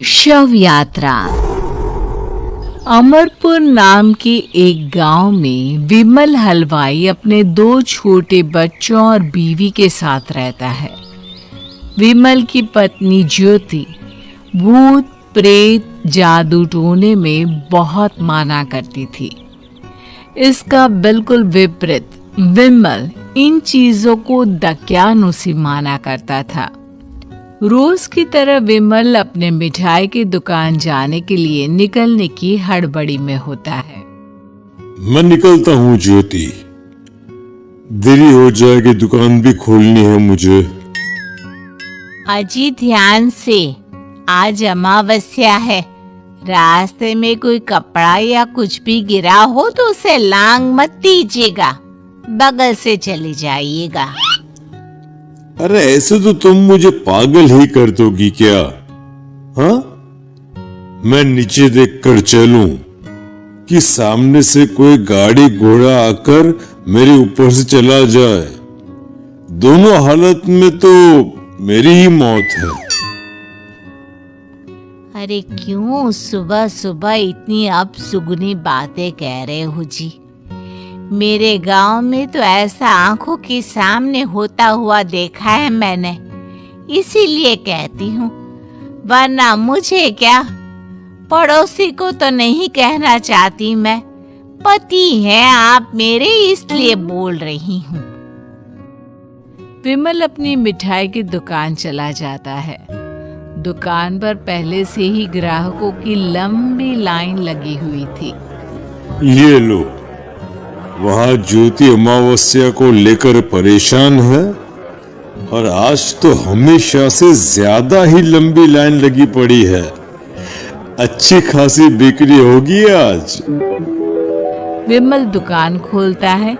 शव यात्रा। अमरपुर नाम के एक गांव में विमल हलवाई अपने 2 छोटे बच्चों और बीवी के साथ रहता है। विमल की पत्नी ज्योति भूत प्रेत जादू टोने में बहुत माना करती थी। इसका बिल्कुल विपरीत विमल इन चीजों को दकियानुसी माना करता था। रोज की तरह विमल अपने मिठाई की दुकान जाने के लिए निकलने की हड़बड़ी में होता है। मैं निकलता हूँ ज्योति, देरी हो जाएगी, दुकान भी खोलनी है मुझे। अजी ध्यान से, आज अमावस्या है। रास्ते में कोई कपड़ा या कुछ भी गिरा हो तो उसे लांग मत दीजिएगा, बगल से चले जाइएगा। अरे ऐसे तो तुम मुझे पागल ही कर दोगी क्या? हाँ, मैं नीचे देखकर चलूं कि सामने से कोई गाड़ी घोड़ा आकर मेरे ऊपर से चला जाए? दोनों हालत में तो मेरी ही मौत है। अरे क्यों सुबह सुबह इतनी अपशुगनी बातें कह रहे हो जी? मेरे गांव में तो ऐसा आंखों के सामने होता हुआ देखा है मैंने, इसीलिए कहती हूँ, वरना मुझे क्या, पड़ोसी को तो नहीं कहना चाहती मैं। पति हैं आप मेरे, इसलिए बोल रही हूँ। विमल अपनी मिठाई की दुकान चला जाता है। दुकान पर पहले से ही ग्राहकों की लंबी लाइन लगी हुई थी। ये लो, वहां ज्योति अमावस्या को लेकर परेशान है और आज तो हमेशा से ज्यादा ही लंबी लाइन लगी पड़ी है। अच्छी खासी बिक्री होगी आज। विमल दुकान खोलता है।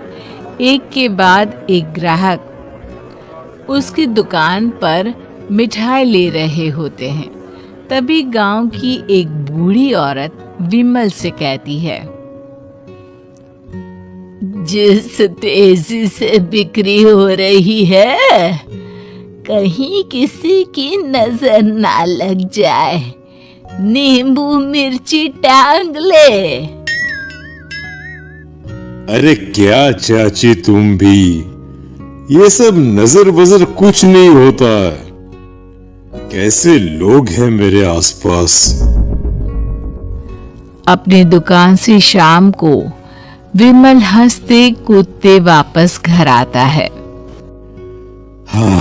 एक के बाद एक ग्राहक उसकी दुकान पर मिठाई ले रहे होते हैं। तभी गांव की एक बूढ़ी औरत विमल से कहती है, जिस तेजी से बिक्री हो रही है, कहीं किसी की नजर ना लग जाए, नींबू मिर्ची टांग ले। अरे क्या चाची तुम भी, ये सब नजर बजर कुछ नहीं होता है। कैसे लोग हैं मेरे आसपास। अपनी दुकान से शाम को विमल हंसते कूदते वापस घर आता है। हाँ,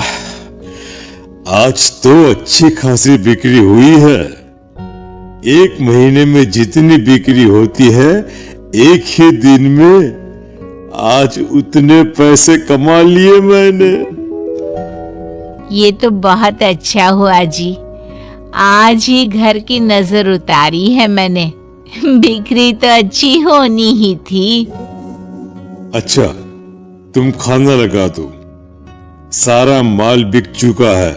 आज तो अच्छी खासी बिक्री हुई है। एक महीने में जितनी बिक्री होती है, एक ही दिन में आज उतने पैसे कमा लिए मैंने। ये तो बहुत अच्छा हुआ जी, आज ही घर की नजर उतारी है मैंने। बिक्री तो अच्छी होनी ही थी। अच्छा, तुम खाना लगा दो, सारा माल बिक चुका है।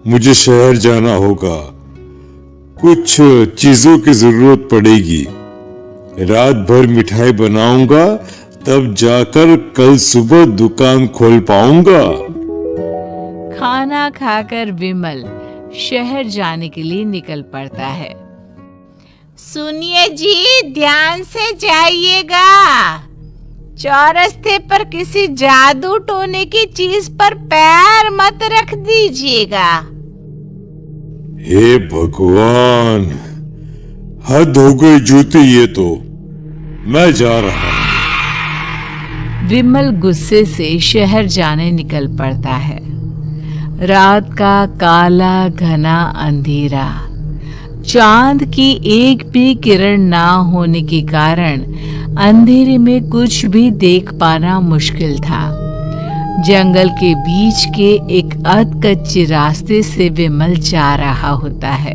मुझे शहर जाना होगा, कुछ चीजों की जरूरत पड़ेगी। रात भर मिठाई बनाऊंगा, तब जाकर कल सुबह दुकान खोल पाऊंगा। खाना खाकर विमल शहर जाने के लिए निकल पड़ता है। सुनिए जी, ध्यान से जाइएगा। चौरस्ते पर किसी जादू टोने की चीज पर पैर मत रख दीजिएगा। हे भगवान, हद हो गई ज्योति, ये तो मैं जा रहा हूं। विमल गुस्से से शहर जाने निकल पड़ता है। रात का काला घना अंधेरा, चांद की एक भी किरण ना होने के कारण अंधेरे में कुछ भी देख पाना मुश्किल था। जंगल के बीच के एक अधकच्चे रास्ते से विमल जा रहा होता है।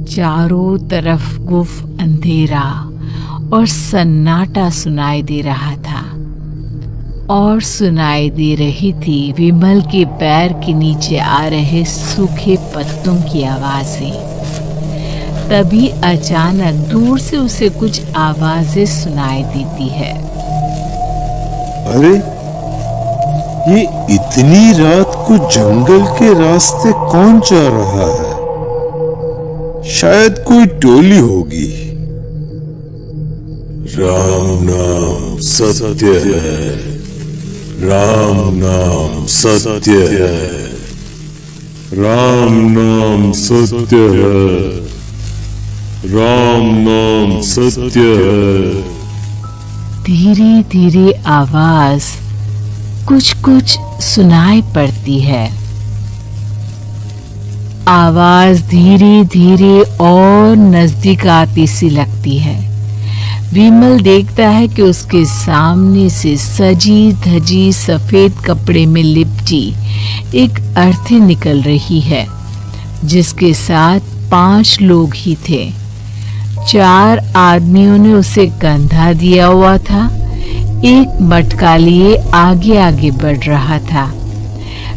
चारों तरफ गुफ अंधेरा और सन्नाटा सुनाई दे रहा था, और सुनाई दे रही थी विमल के पैर के नीचे आ रहे सूखे पत्तों की आवाजें। तभी अचानक दूर से उसे कुछ आवाजें सुनाई देती है। अरे, ये इतनी रात को जंगल के रास्ते कौन जा रहा है? शायद कोई टोली होगी। राम नाम सत्य है, राम नाम सत्य है, राम नाम सत्य है, राम नाम सत्य है। धीरे धीरे आवाज कुछ कुछ सुनाई पड़ती है। आवाज धीरे धीरे और नजदीक आती सी लगती है। विमल देखता है कि उसके सामने से सजी धजी सफेद कपड़े में लिपटी एक अर्थी निकल रही है, जिसके साथ 5 लोग ही थे। 4 आदमियों ने उसे कंधा दिया हुआ था। एक मटका लिए आगे आगे बढ़ रहा था।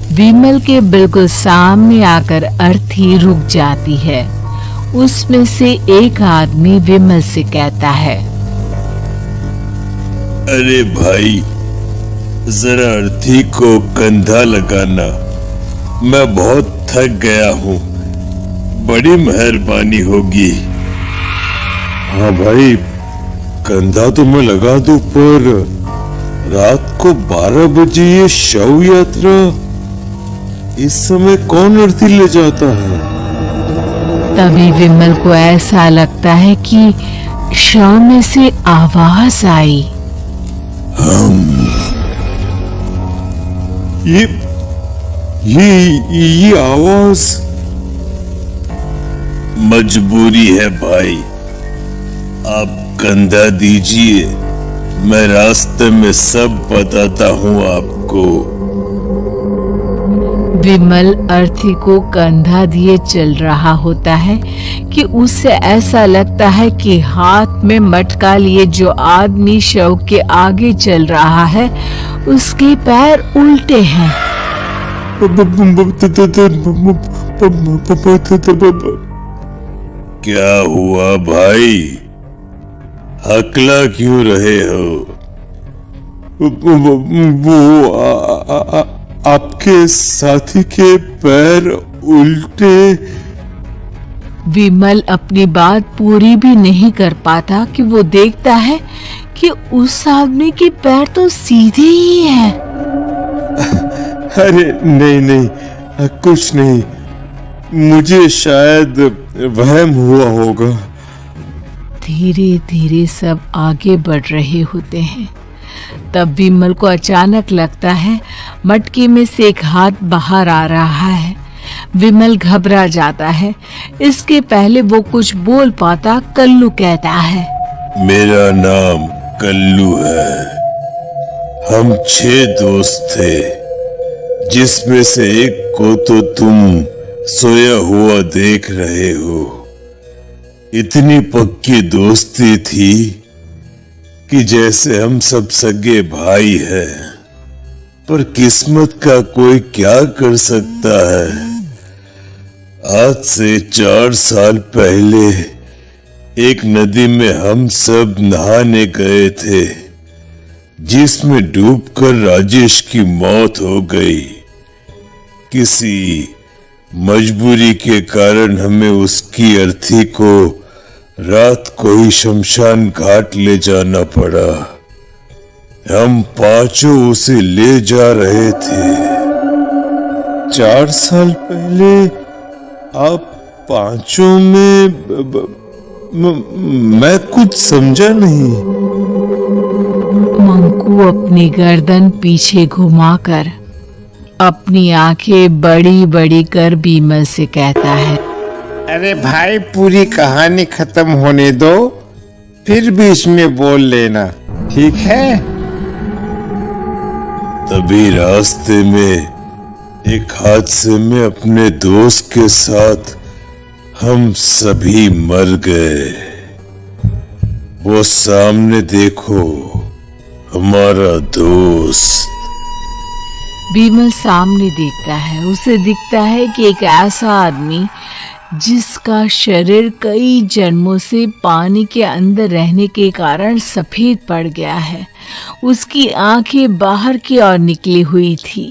विमल के बिल्कुल सामने आकर अर्थी रुक जाती है। उसमें से एक आदमी विमल से कहता है, अरे भाई, जरा अर्थी को कंधा लगाना, मैं बहुत थक गया हूँ, बड़ी मेहरबानी होगी। हाँ भाई, कंधा तो मैं लगा दूं, पर रात को 12 बजे ये शव यात्रा, इस समय कौन अर्थी ले जाता है? तभी विमल को ऐसा लगता है कि शव में से आवाज आई, ये आवाज। मजबूरी है भाई, आप कंधा दीजिए, मैं रास्ते में सब बताता हूँ आपको। विमल अर्थी को कंधा दिए चल रहा होता है कि उसे ऐसा लगता है कि हाथ में मटका लिए जो आदमी शव के आगे चल रहा है, उसके पैर उल्टे हैं। क्या हुआ भाई, हकला क्यों रहे हो? वो आपके साथी के पैर उल्टे। विमल अपनी बात पूरी भी नहीं कर पाता कि वो देखता है कि उस आदमी के पैर तो सीधे ही हैं। अरे नहीं, कुछ नहीं, मुझे शायद वहम हुआ होगा। धीरे धीरे सब आगे बढ़ रहे होते हैं। तब विमल को अचानक लगता है मटके में से एक हाथ बाहर आ रहा है। विमल घबरा जाता है। इसके पहले वो कुछ बोल पाता, कल्लू कहता है, मेरा नाम कल्लू है। हम 6 दोस्त थे, जिसमें से एक को तो तुम सोया हुआ देख रहे हो। इतनी पक्की दोस्ती थी कि जैसे हम सब सगे भाई हैं, पर किस्मत का कोई क्या कर सकता है। आज से 4 साल पहले एक नदी में हम सब नहाने गए थे, जिसमें डूबकर राजेश की मौत हो गई। किसी मजबूरी के कारण हमें उसकी अर्थी को रात को ही शमशान घाट ले जाना पड़ा। हम 5 उसे ले जा रहे थे। 4 साल पहले आप 5 में मैं कुछ समझा नहीं। मंकू अपनी गर्दन पीछे घुमाकर अपनी आंखें बड़ी बड़ी कर विमल से कहता है, अरे भाई, पूरी कहानी खत्म होने दो, फिर बीच में बोल लेना, ठीक है? तभी रास्ते में एक हादसे में अपने दोस्त के साथ हम सभी मर गए। वो सामने देखो, हमारा दोस्त। विमल सामने देखता है। उसे दिखता है कि एक ऐसा आदमी जिसका शरीर कई जन्मों से पानी के अंदर रहने के कारण सफेद पड़ गया है, उसकी आंखें बाहर की ओर निकली हुई थी।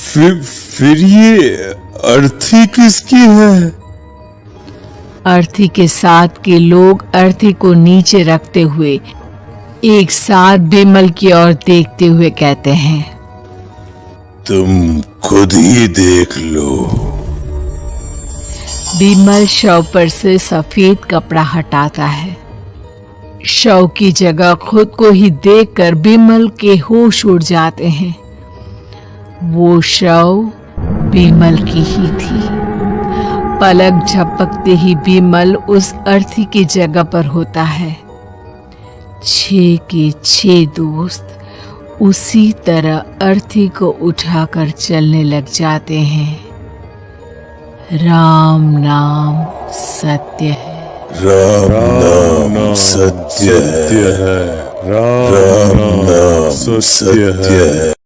फिर ये अर्थी किसकी है? अर्थी के साथ के लोग अर्थी को नीचे रखते हुए एक साथ बिमल की ओर देखते हुए कहते हैं, तुम खुद ही देख लो। बिमल शव पर से सफेद कपड़ा हटाता है। शव की जगह खुद को ही देखकर बिमल के होश उड़ जाते हैं। वो शव बिमल की ही थी। पलक झपकते ही बिमल उस अर्थी की जगह पर होता है। 6 के 6 दोस्त उसी तरह अर्थी को उठाकर चलने लग जाते हैं। राम नाम सत्य है। राम नाम सत्य है। राम नाम सत्य है।